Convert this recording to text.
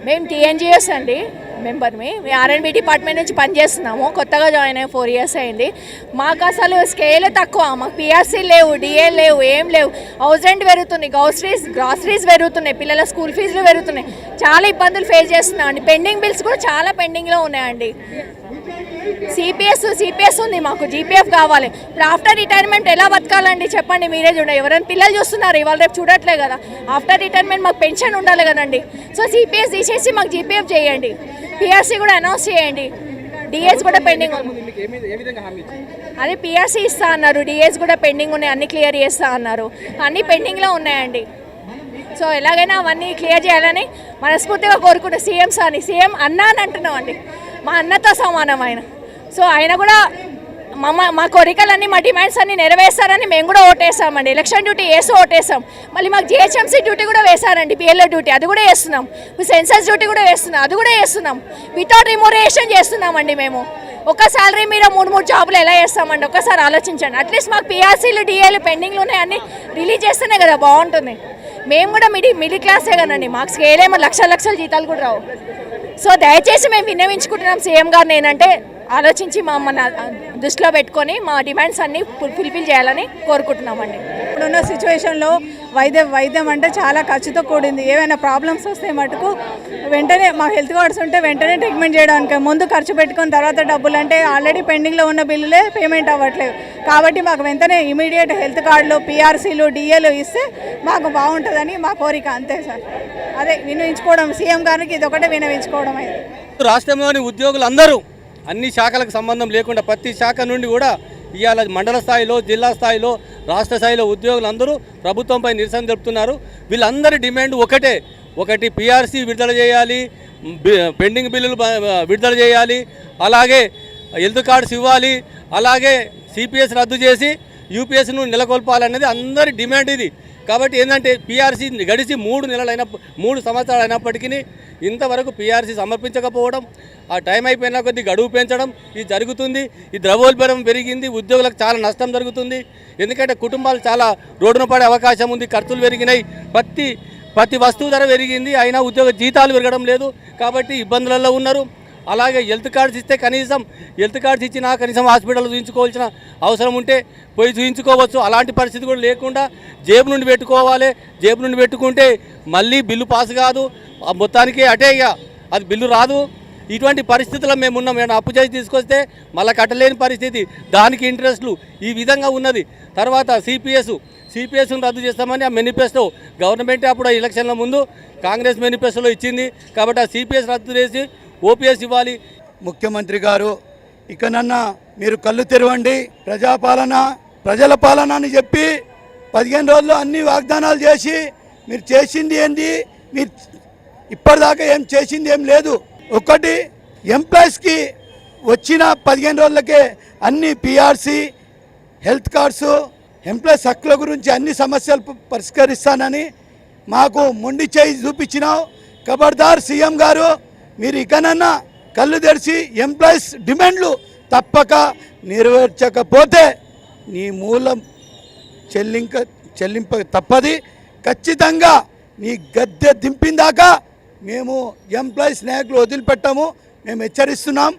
మేము టీఎన్జిఎస్ అండి మెంబర్మి. ఆర్ఎండ్బి డిపార్ట్మెంట్ నుంచి పనిచేస్తున్నాము. కొత్తగా జాయిన్ అయ్యి 4 years అయింది. మాకు అసలు స్కేల్ తక్కువ, మాకు పిఆర్సీ లేవు, డిఏ లేవు, ఏం లేవు. హౌస్ రెంట్ పెరుగుతున్నాయి, గ్రాసరీస్ పెరుగుతున్నాయి, పిల్లల స్కూల్ ఫీజులు పెరుగుతున్నాయి. చాలా ఇబ్బందులు ఫేస్ చేస్తున్నాం అండి. పెండింగ్ బిల్స్ కూడా చాలా పెండింగ్లో ఉన్నాయండి. సిపిఎస్ ఉంది, మాకు జీపీఎఫ్ కావాలి. ఇప్పుడు ఆఫ్టర్ రిటైర్మెంట్ ఎలా బతకాలండి చెప్పండి, మీరే చూడండి. ఎవరైనా పిల్లలు చూస్తున్నారు, ఇవాళ రేపు చూడట్లే కదా. ఆఫ్టర్ రిటైర్మెంట్ మాకు పెన్షన్ ఉండాలి కదండి. సో సిపిఎస్ తీసేసి మాకు జీపీఎఫ్ చేయండి, పిఆర్సీ కూడా అనౌన్స్ చేయండి. డిఎస్ కూడా పెండింగ్ ఉంది. అదే పిఆర్సీ ఇస్తా అన్నారు, డిఎస్ కూడా పెండింగ్ ఉన్నాయి, అన్ని క్లియర్ చేస్తా అన్నారు. అన్నీ పెండింగ్లో ఉన్నాయండి. సో ఎలాగైనా అవన్నీ క్లియర్ చేయాలని మనస్ఫూర్తిగా కోరుకుంటాం. సీఎం అన్న అని అంటున్నాం అండి, మా అన్నతో సమానం ఆయన. సో ఆయన కూడా మా కోరికలన్నీ, మా డిమాండ్స్ అన్నీ నెరవేర్స్తారని మేము కూడా ఓటేస్తామండి. ఎలక్షన్ డ్యూటీ వేసి ఓటేస్తాం. మళ్ళీ మాకు జిహెచ్ఎంసీ డ్యూటీ కూడా వేశారండి, బిఎల్ఓ డ్యూటీ, అది కూడా వేస్తున్నాం. సెన్సస్ డ్యూటీ కూడా వేస్తున్నాం, అది కూడా వేస్తున్నాం. వితౌట్ రిమోరేషన్ చేస్తున్నామండి మేము. ఒక శాలరీ మీద 3 జాబులు ఎలా చేస్తామండి, ఒకసారి ఆలోచించండి. అట్లీస్ట్ మాకు పిఆర్సీలు, డిఏలు పెండింగ్లు ఉన్నాయి, అన్నీ రిలీజ్ చేస్తేనే కదా బాగుంటుంది. మేము కూడా మిడిల్ క్లాసే కదండి, మాకు స్కేల్ ఏమో లక్షల జీతాలు కూడా రావు. సో దయచేసి మేము విన్నవించుకుంటున్నాం సీఎం గారిని, ఏంటంటే ఆలోచించి మన దృష్టిలో పెట్టుకొని మా డిమాండ్స్ అన్నీ ఫుల్ఫిల్ చేయాలని కోరుకుంటున్నామండి. ఇప్పుడున్న సిచ్యువేషన్లో వైద్యం అంటే చాలా ఖర్చుతో కూడింది. ఏమైనా ప్రాబ్లమ్స్ వస్తే మటుకు వెంటనే మా హెల్త్ కార్డ్స్ ఉంటే వెంటనే ట్రీట్మెంట్ చేయడానికి, ముందు ఖర్చు పెట్టుకుని తర్వాత డబ్బులు అంటే ఆల్రెడీ పెండింగ్లో ఉన్న బిల్లులే పేమెంట్ అవ్వట్లేదు. కాబట్టి మాకు వెంటనే ఇమీడియట్ హెల్త్ కార్డులు, పిఆర్సీలు, డిఏలు ఇస్తే మాకు బాగుంటుందని మా కోరిక, అంతే సార్. అదే వినవించుకోవడం, సీఎం గారికి ఇది ఒకటే వినవించుకోవడం అయింది. రాష్ట్రంలోని ఉద్యోగులందరూ అన్ని శాఖలకు సంబంధం లేకుండా ప్రతి శాఖ నుండి కూడా ఇవాళ మండల స్థాయిలో, జిల్లా స్థాయిలో, రాష్ట్ర స్థాయిలో ఉద్యోగులందరూ ప్రభుత్వంపై నిరసన తెలుపుతున్నారు. వీళ్ళందరి డిమాండ్ ఒకటి పిఆర్సీ విడుదల చేయాలి, పెండింగ్ బిల్లులు విడుదల చేయాలి, అలాగే హెల్త్ కార్డ్స్ ఇవ్వాలి, అలాగే సిపిఎస్ రద్దు చేసి యూపీఎస్ను నెలకొల్పాలనేది అందరి డిమాండ్ ఇది. కాబట్టి ఏంటంటే పిఆర్సీ గడిచి 3 సంవత్సరాలు అయినప్పటికీ ఇంతవరకు పిఆర్సీ సమర్పించకపోవడం, ఆ టైం అయిపోయినా కొద్ది గడువు పెంచడం ఇది జరుగుతుంది. ఈ ద్రవ్యోల్బణం పెరిగింది, ఉద్యోగులకు చాలా నష్టం జరుగుతుంది. ఎందుకంటే కుటుంబాలు చాలా రోడ్డున పడే అవకాశం ఉంది, ఖర్చులు పెరిగినాయి, ప్రతి వస్తువు ధర పెరిగింది, అయినా ఉద్యోగ జీతాలు పెరగడం లేదు. కాబట్టి ఇబ్బందులలో ఉన్నారు. అలాగే హెల్త్ కార్డ్స్ ఇస్తే కనీసం హాస్పిటల్ చూయించుకోవాల్సిన అవసరం ఉంటే పోయి చూయించుకోవచ్చు. అలాంటి పరిస్థితి కూడా లేకుండా జేబు నుండి పెట్టుకోవాలి. జేబు నుండి పెట్టుకుంటే మళ్ళీ బిల్లు పాస్ కాదు, మొత్తానికి అటే ఇక అది బిల్లు రాదు. ఇటువంటి పరిస్థితుల్లో మేము అప్పు చేసి తీసుకొస్తే మళ్ళీ కట్టలేని పరిస్థితి, దానికి ఇంట్రెస్ట్లు ఈ విధంగా ఉన్నది. తర్వాత సిపిఎస్ను రద్దు చేస్తామని ఆ మేనిఫెస్టో గవర్నమెంటే అప్పుడు ఎలక్షన్ల ముందు కాంగ్రెస్ మేనిఫెస్టోలో ఇచ్చింది. కాబట్టి ఆ సిపిఎస్ రద్దు చేసి ఓపీఎస్ ఇవ్వాలి. ముఖ్యమంత్రి గారు ఇకనన్నా మీరు కళ్ళు తెరవండి, ప్రజల పాలన అని చెప్పి 15 రోజుల్లో అన్ని వాగ్దానాలు చేసి మీరు చేసింది ఏంటి, మీరు ఇప్పటిదాకా ఏం చేసింది ఏం లేదు. ఒకటి ఎంప్లాయీస్కి వచ్చిన 15 రోజులకే అన్ని పిఆర్సీ, హెల్త్ కార్డ్స్, ఎంప్లాయీస్ హక్కుల గురించి అన్ని సమస్యలు పరిష్కరిస్తానని మాకు మొండి చేయి చూపించినావు. ఖబర్దార్ సీఎం గారు, మీరు ఇకనన్నా కళ్ళు తెరిచి ఎంప్లాయీస్ డిమాండ్లు తప్పక నెరవేర్చకపోతే నీ మూలం చెల్లింప తప్పది. ఖచ్చితంగా నీ గద్దె దింపిందాకా మేము ఎంప్లాయీస్ నాయకులు వదిలిపెట్టాము, మేము హెచ్చరిస్తున్నాం.